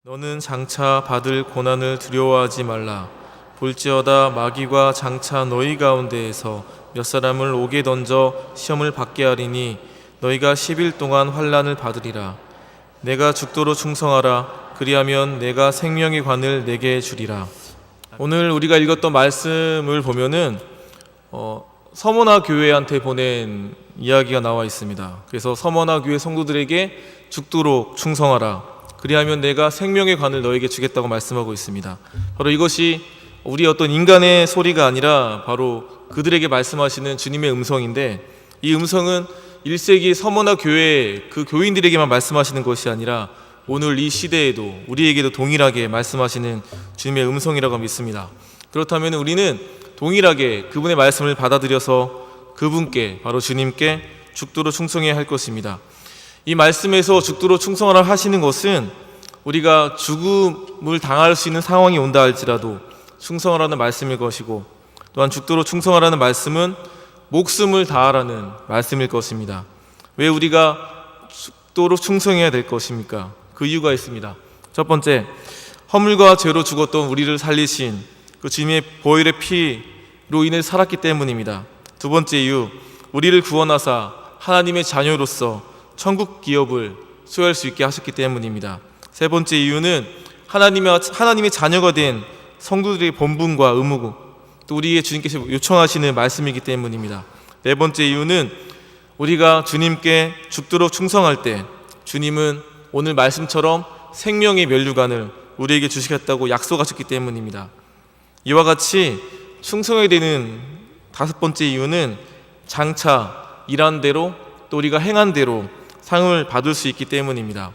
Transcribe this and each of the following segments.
너는 장차 받을 고난을 두려워하지 말라. 볼지어다 마귀가 장차 너희 가운데에서 몇 사람을 옥에 던져 시험을 받게 하리니 너희가 10일 동안 환난을 받으리라. 내가 죽도록 충성하라. 그리하면 내가 생명의 관을 내게 주리라. 오늘 우리가 읽었던 말씀을 보면은 서머나 교회한테 보낸 이야기가 나와 있습니다. 그래서 서머나 교회 성도들에게 죽도록 충성하라. 그리하면 내가 생명의 관을 너에게 주겠다고 말씀하고 있습니다. 바로 이것이 우리 어떤 인간의 소리가 아니라 바로 그들에게 말씀하시는 주님의 음성인데, 이 음성은 1세기 서머나 교회 그 교인들에게만 말씀하시는 것이 아니라 오늘 이 시대에도 우리에게도 동일하게 말씀하시는 주님의 음성이라고 믿습니다. 그렇다면 우리는 동일하게 그분의 말씀을 받아들여서 그분께, 바로 주님께 죽도록 충성해야 할 것입니다. 이 말씀에서 죽도록 충성하라 하시는 것은 우리가 죽음을 당할 수 있는 상황이 온다 할지라도 충성하라는 말씀일 것이고, 또한 죽도록 충성하라는 말씀은 목숨을 다하라는 말씀일 것입니다. 왜 우리가 죽도록 충성해야 될 것입니까? 그 이유가 있습니다. 첫 번째, 허물과 죄로 죽었던 우리를 살리신 그 주님의 보혈의 피로 인해 살았기 때문입니다. 두 번째 이유, 우리를 구원하사 하나님의 자녀로서 천국 기업을 소유할 수 있게 하셨기 때문입니다. 세 번째 이유는 하나님의 자녀가 된 성도들의 본분과 의무, 또 우리의 주님께서 요청하시는 말씀이기 때문입니다. 네 번째 이유는 우리가 주님께 죽도록 충성할 때 주님은 오늘 말씀처럼 생명의 면류관을 우리에게 주시겠다고 약속하셨기 때문입니다. 이와 같이 충성해야 되는 다섯 번째 이유는 장차 일한 대로 또 우리가 행한 대로 상을 받을 수 있기 때문입니다.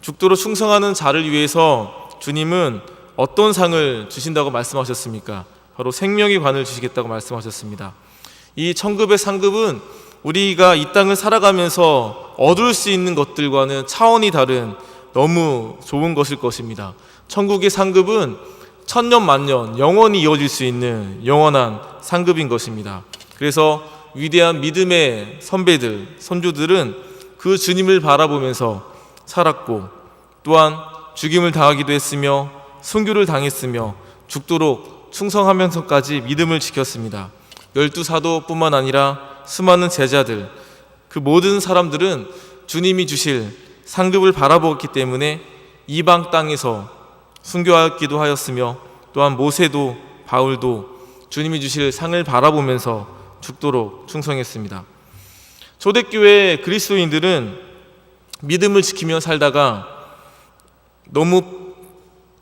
죽도록 충성하는 자를 위해서 주님은 어떤 상을 주신다고 말씀하셨습니까? 바로 생명의 관을 주시겠다고 말씀하셨습니다. 이 천급의 상급은 우리가 이 땅을 살아가면서 얻을 수 있는 것들과는 차원이 다른 너무 좋은 것일 것입니다. 천국의 상급은 천년 만년 영원히 이어질 수 있는 영원한 상급인 것입니다. 그래서 위대한 믿음의 선배들, 선조들은 그 주님을 바라보면서 살았고, 또한 죽임을 당하기도 했으며 순교를 당했으며 죽도록 충성하면서까지 믿음을 지켰습니다. 12사도뿐만 아니라 수많은 제자들, 그 모든 사람들은 주님이 주실 상급을 바라보았기 때문에 이방 땅에서 순교하기도 하였으며, 또한 모세도 바울도 주님이 주실 상을 바라보면서 죽도록 충성했습니다. 초대교회 그리스도인들은 믿음을 지키며 살다가 너무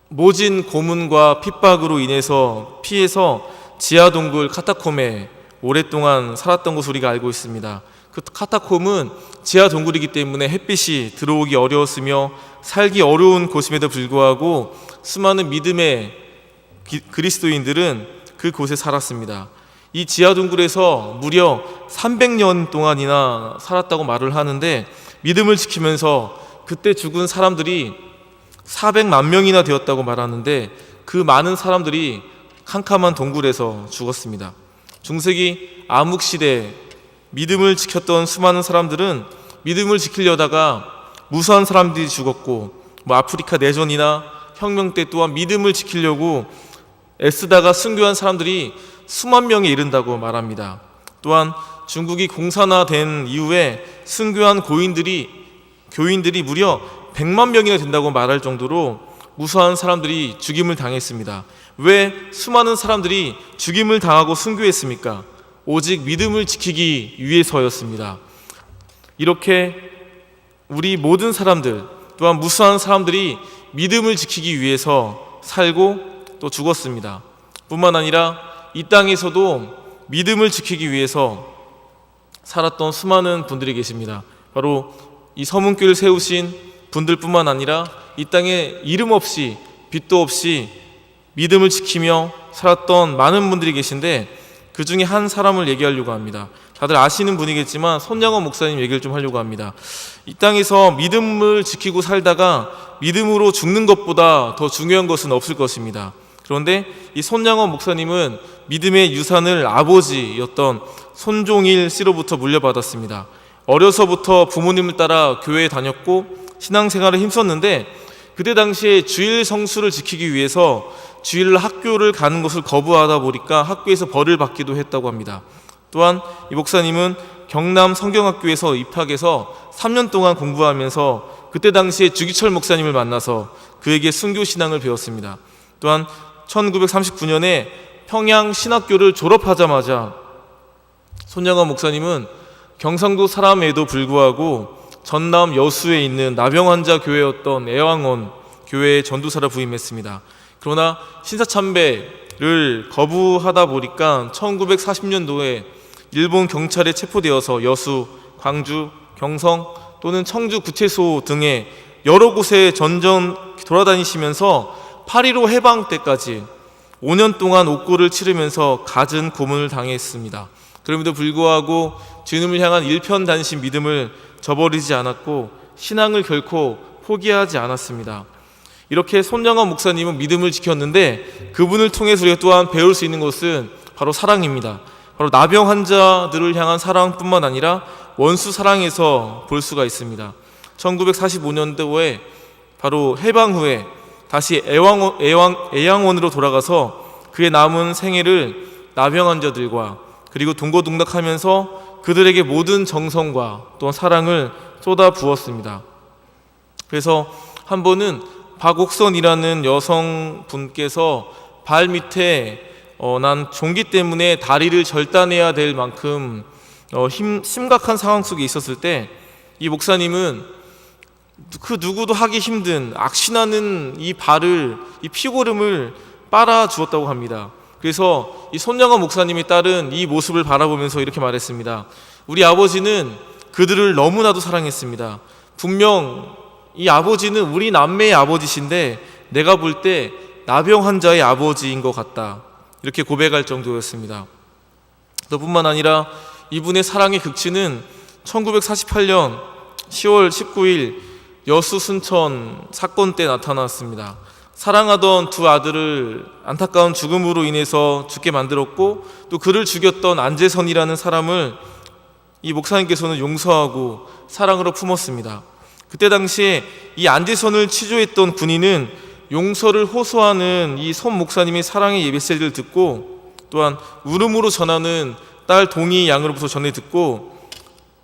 모진 고문과 핍박으로 인해서 피해서 지하동굴 카타콤에 오랫동안 살았던 것을 우리가 알고 있습니다. 그 카타콤은 지하동굴이기 때문에 햇빛이 들어오기 어려웠으며 살기 어려운 곳임에도 불구하고 수많은 믿음의 그리스도인들은 그곳에 살았습니다. 이 지하동굴에서 무려 300년 동안이나 살았다고 말을 하는데, 믿음을 지키면서 그때 죽은 사람들이 400만 명이나 되었다고 말하는데, 그 많은 사람들이 캄캄한 동굴에서 죽었습니다. 중세기 암흑시대 믿음을 지켰던 수많은 사람들은 믿음을 지키려다가 무수한 사람들이 죽었고, 아프리카 내전이나 혁명 때 또한 믿음을 지키려고 애쓰다가 순교한 사람들이 수만 명에 이른다고 말합니다. 또한 중국이 공산화된 이후에 순교한 교인들이 무려 100만 명이나 된다고 말할 정도로 무수한 사람들이 죽임을 당했습니다. 왜 수많은 사람들이 죽임을 당하고 순교했습니까? 오직 믿음을 지키기 위해서였습니다. 이렇게 우리 모든 사람들, 또한 무수한 사람들이 믿음을 지키기 위해서 살고 또 죽었습니다. 뿐만 아니라 이 땅에서도 믿음을 지키기 위해서 살았던 수많은 분들이 계십니다. 바로 이 서문교를 세우신 분들뿐만 아니라 이 땅에 이름 없이 빛도 없이 믿음을 지키며 살았던 많은 분들이 계신데, 그 중에 한 사람을 얘기하려고 합니다. 다들 아시는 분이겠지만 손양원 목사님 얘기를 좀 하려고 합니다. 이 땅에서 믿음을 지키고 살다가 믿음으로 죽는 것보다 더 중요한 것은 없을 것입니다. 그런데 이 손양원 목사님은 믿음의 유산을 아버지였던 손종일 씨로부터 물려받았습니다. 어려서부터 부모님을 따라 교회에 다녔고 신앙생활에 힘썼는데, 그때 당시에 주일 성수를 지키기 위해서 주일 학교를 가는 것을 거부하다 보니까 학교에서 벌을 받기도 했다고 합니다. 또한 이 목사님은 경남 성경학교에서 입학해서 3년 동안 공부하면서 그때 당시에 주기철 목사님을 만나서 그에게 순교신앙을 배웠습니다. 또한 1939년에 평양 신학교를 졸업하자마자 손영원 목사님은 경상도 사람에도 불구하고 전남 여수에 있는 나병환자 교회였던 애왕원 교회의 전도사로 부임했습니다. 그러나 신사참배를 거부하다 보니까 1940년도에 일본 경찰에 체포되어서 여수, 광주, 경성 또는 청주 구치소 등의 여러 곳에 전전 돌아다니시면서 8.15 해방 때까지 5년 동안 옥고를 치르면서 갖은 고문을 당했습니다. 그럼에도 불구하고 주님을 향한 일편단심 믿음을 저버리지 않았고 신앙을 결코 포기하지 않았습니다. 이렇게 손영원 목사님은 믿음을 지켰는데 그분을 통해서 우리가 또한 배울 수 있는 것은 바로 사랑입니다. 바로 나병 환자들을 향한 사랑뿐만 아니라 원수 사랑에서 볼 수가 있습니다. 1945년도에 바로 해방 후에 다시 애양원으로 돌아가서 그의 남은 생애를 나병 환자들과 그리고 동고동락하면서 그들에게 모든 정성과 또한 사랑을 쏟아 부었습니다. 그래서 한 번은 박옥선이라는 여성분께서 발 밑에 난 종기 때문에 다리를 절단해야 될 만큼 심각한 상황 속에 있었을 때 이 목사님은 그 누구도 하기 힘든 악신하는 이 발을, 이 피고름을 빨아 주었다고 합니다. 그래서 이 손영원 목사님이 따른 이 모습을 바라보면서 이렇게 말했습니다. 우리 아버지는 그들을 너무나도 사랑했습니다. 분명 이 아버지는 우리 남매의 아버지신데 내가 볼 때 나병 환자의 아버지인 것 같다, 이렇게 고백할 정도였습니다. 뿐만 아니라 이분의 사랑의 극치는 1948년 10월 19일 여수 순천 사건 때 나타났습니다. 사랑하던 두 아들을 안타까운 죽음으로 인해서 죽게 만들었고 또 그를 죽였던 안재선이라는 사람을 이 목사님께서는 용서하고 사랑으로 품었습니다. 그때 당시에 이 안재선을 치조했던 군인은 용서를 호소하는 이 손 목사님의 사랑의 메시지를 듣고 또한 울음으로 전하는 딸 동희 양으로부터 전해 듣고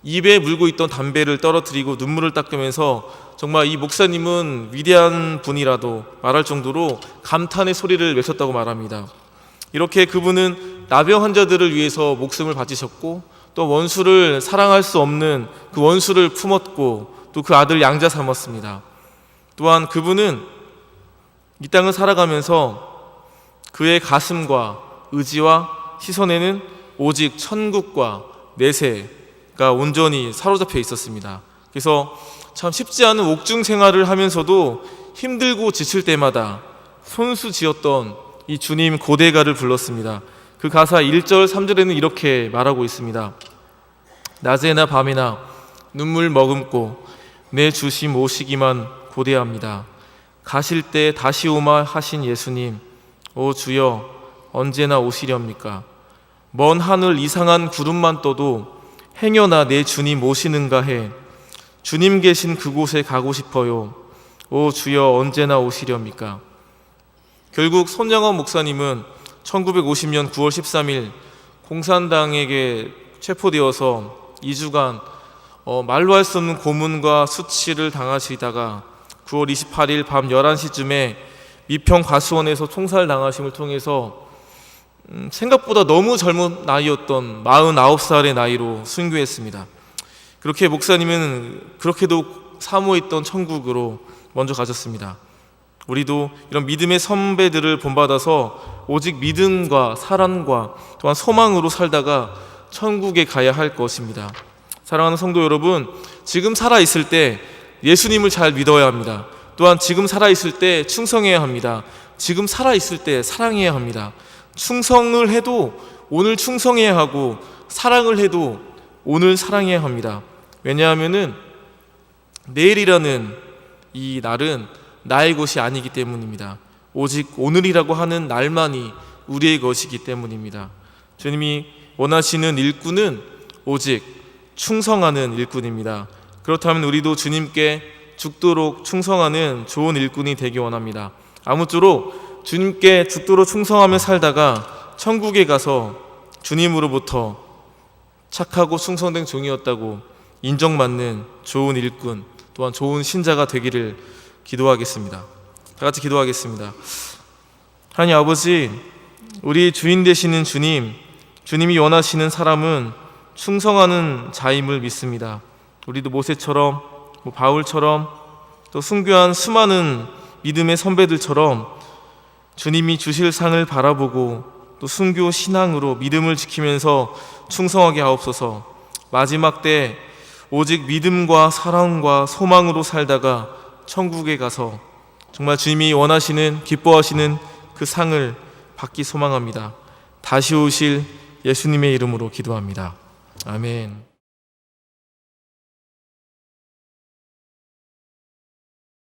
입에 물고 있던 담배를 떨어뜨리고 눈물을 닦으면서 정말 이 목사님은 위대한 분이라도 말할 정도로 감탄의 소리를 외쳤다고 말합니다. 이렇게 그분은 나병 환자들을 위해서 목숨을 바치셨고 또 원수를 사랑할 수 없는 그 원수를 품었고 또 그 아들 양자 삼았습니다. 또한 그분은 이 땅을 살아가면서 그의 가슴과 의지와 시선에는 오직 천국과 내세가 온전히 사로잡혀 있었습니다. 그래서 참 쉽지 않은 옥중 생활을 하면서도 힘들고 지칠 때마다 손수 지었던 이 주님 고대가를 불렀습니다. 그 가사 1절 3절에는 이렇게 말하고 있습니다. 낮에나 밤에나 눈물 머금고 내 주심 오시기만 고대합니다. 가실 때 다시 오마 하신 예수님, 오 주여 언제나 오시렵니까? 먼 하늘 이상한 구름만 떠도 행여나 내 주님 오시는가 해 주님 계신 그곳에 가고 싶어요. 오 주여 언제나 오시렵니까? 결국 손영원 목사님은 1950년 9월 13일 공산당에게 체포되어서 2주간 말로 할 수 없는 고문과 수치를 당하시다가 9월 28일 밤 11시쯤에 미평 과수원에서 총살당하심을 통해서 생각보다 너무 젊은 나이였던 49살의 나이로 순교했습니다. 그렇게 목사님은 그렇게도 사모했던 천국으로 먼저 가셨습니다. 우리도 이런 믿음의 선배들을 본받아서 오직 믿음과 사랑과 또한 소망으로 살다가 천국에 가야 할 것입니다. 사랑하는 성도 여러분, 지금 살아있을 때 예수님을 잘 믿어야 합니다. 또한 지금 살아있을 때 충성해야 합니다. 지금 살아있을 때 사랑해야 합니다. 충성을 해도 오늘 충성해야 하고 사랑을 해도 오늘 사랑해야 합니다. 왜냐하면은 내일이라는 이 날은 나의 것이 아니기 때문입니다. 오직 오늘이라고 하는 날만이 우리의 것이기 때문입니다. 주님이 원하시는 일꾼은 오직 충성하는 일꾼입니다. 그렇다면 우리도 주님께 죽도록 충성하는 좋은 일꾼이 되기 원합니다. 아무쪼록 주님께 죽도록 충성하며 살다가 천국에 가서 주님으로부터 착하고 충성된 종이었다고 인정받는 좋은 일꾼, 또한 좋은 신자가 되기를 기도하겠습니다. 다 같이 기도하겠습니다. 하나님 아버지, 우리 주인 되시는 주님이 원하시는 사람은 충성하는 자임을 믿습니다. 우리도 모세처럼, 바울처럼, 또 순교한 수많은 믿음의 선배들처럼 주님이 주실 상을 바라보고 또 순교 신앙으로 믿음을 지키면서 충성하게 하옵소서. 마지막 때 오직 믿음과 사랑과 소망으로 살다가 천국에 가서 정말 주님이 원하시는, 기뻐하시는 그 상을 받기 소망합니다. 다시 오실 예수님의 이름으로 기도합니다. 아멘.